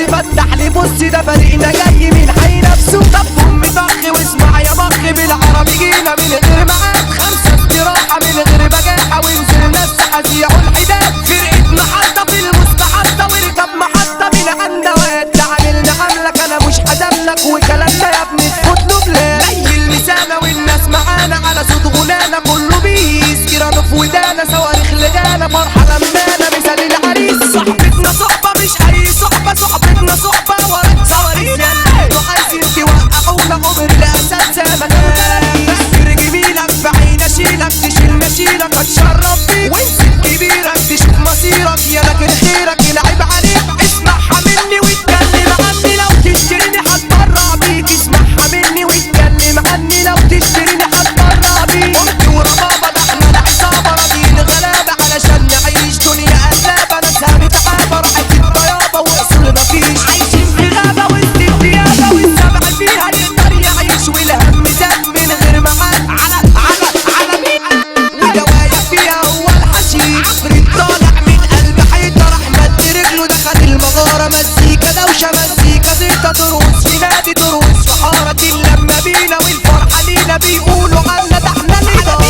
فتح لي بص ده فريقنا جاي من حي نفسه. طب امي طخ واسمع يا بخ بالعربي جينا من غير معاد 5 استراحة من غير بجاحة ونزلنا الساحة زيعوا الحداد. فرقة محطة في المستحطة واركب محطة من عند واد. تعاملنا عاملك انا مش هدملك وكلامنا يا ابني تفوت له بلاد. زي المسانة والناس معانا على صوت غنانا كله بيس كيرانو في ودانا صواريخ لجانا فرحة لمانا مثال العريس. صحبتنا صحبة مش اي صحبة صحبتنا صحبة وراك صواريخ انتوا عايزين توقعونا عمر الاسد سمكان. بس جميلك بعين اشيلك تشيل نشيلك اتشرف بيك وانسى كبيرك تشوف مصيرك يا لكن خيرك يلعب عليك. اسمعها مني واتكلم عني لو تشتريني هتبرع بيك. اسمعها مني واتكلم عني لو تشتريني هتبرع بيك. قمت وربابة ده احنا العصابة راضيين غلابة علشان نعيش دنيا قلابة. ناس هنتعابة راحت الطيابة واصل مفيش. عايشين في غابة وسط الديابة والسبع فيها يقدر يعيش والهم زاد من غير معاد على مين ودوايا فيها هو الحشيش. عفريت طالع من قلب حيطة راح مد رجله دخل المغارة. مزيكا دوشة مزيكا زيطة دروس في نادي دروس في حارة اللمة بينا والفرحة لينا بيقولوا عنا ده احنا الإدارة.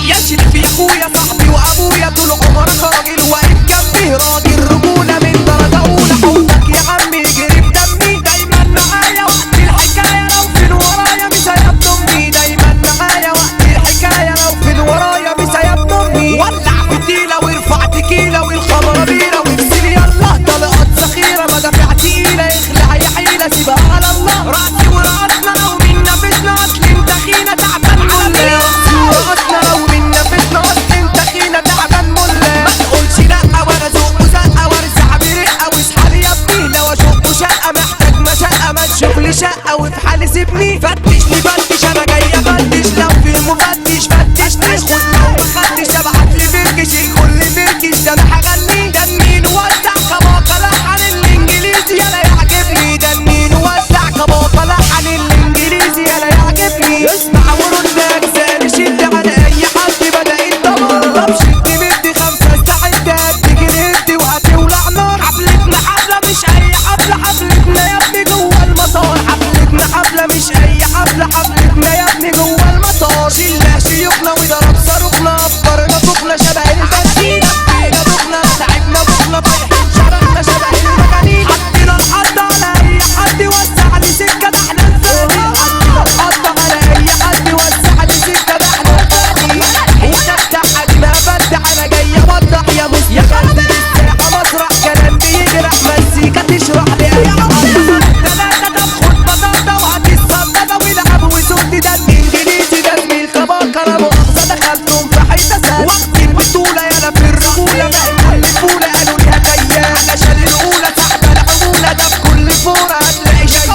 يا شريف يا اخويا صاحبي وابويا طول عمرك راجل واقف جنبي راجل رجولة من درجة أولى. حبك يا عمي يجري بدمي دايما معايا وقت الحكاية لو فين ورايا مش هيبدو أمي. دايما معايا وقت الحكاية لو فين ورايا مش هيبدو أمي. ولع فتيلة وارفع تكيلة والخمرة بيرة واغسل يلا طلقات ذخيرة مدافع تقيلة اخلع يا حيلة سيبها على الله. رأسي ورقصنا لو من نفسنا أصل انت خينا تعبان ملا. رأسي ورقصنا لو من نفسنا أصل انت خينا تعبان ملا. ما تقولش لأ وانا ذوقه زقة وارزع برقة واصحى لي يا ابني لو اشوفه شقة محتاج مشقة ما تشوف لي شقة وفي حالي سيبني. فتشني فتش انا جاي افتش لو في مفتش فتشني. خد لو مخدش ابعت لي فركش الكل فركش ده انا هغني. دنين وزع كباقة لحن الانجليزي يلا يعجبني. دنين وزع كباقة لحن الانجليزي يلا يعجبني. اسمع ورد اجزاء شد على اي حد بدأ الدمار. طب شد مدي 5 استعد هتيجي نهدي وهتولع نار. حفلتنا حفلة مش اي حفلة حفلتنا يا ابني جوه المطار. حفلتنا حفلة مش اي حفلة حفلتنا يا ابني جوه المطار. شلنا شيوخنا وضرب صاروخنا افكارنا فوقنا شبه البنزين. حطينا دخنا تعبنا بخنا طايحين شرقنا شبه المجانين. حطينا الحط على اي حد يوسع لي سكة ده احنا الفاني. حطينا الحط على اي حد يوسع لي سكة ده احنا الفاني. وتفتح اجمع بدع انا جاي اوضح يا يا قلب الساحة مسرح كلام بيجرح مزيكا تشرح لي اي حاجة. 3 طب خد بطاطا وهتتصدى والعب وسود ده الانجليزي ده زميل كباكة لا مؤاخذة دخلتهم في حيطة سد. وقت البطولة يالا في الرجولة بقت الفولة قالوا ليها جاية علشان الأولى سحبة العمولة ده في كل فورة هتلاقي جاية.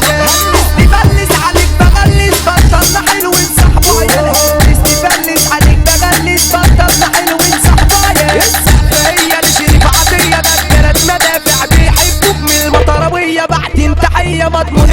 تفلس عليك بغلس بطلنا حلو نصاحبه عيال. تفلس عليك بغلس بطلنا حلو نصاحبه عيال. السقفية لشريف عطية ده التلات مدافع بيحبوك من المطروية. بعتين تحية مضمون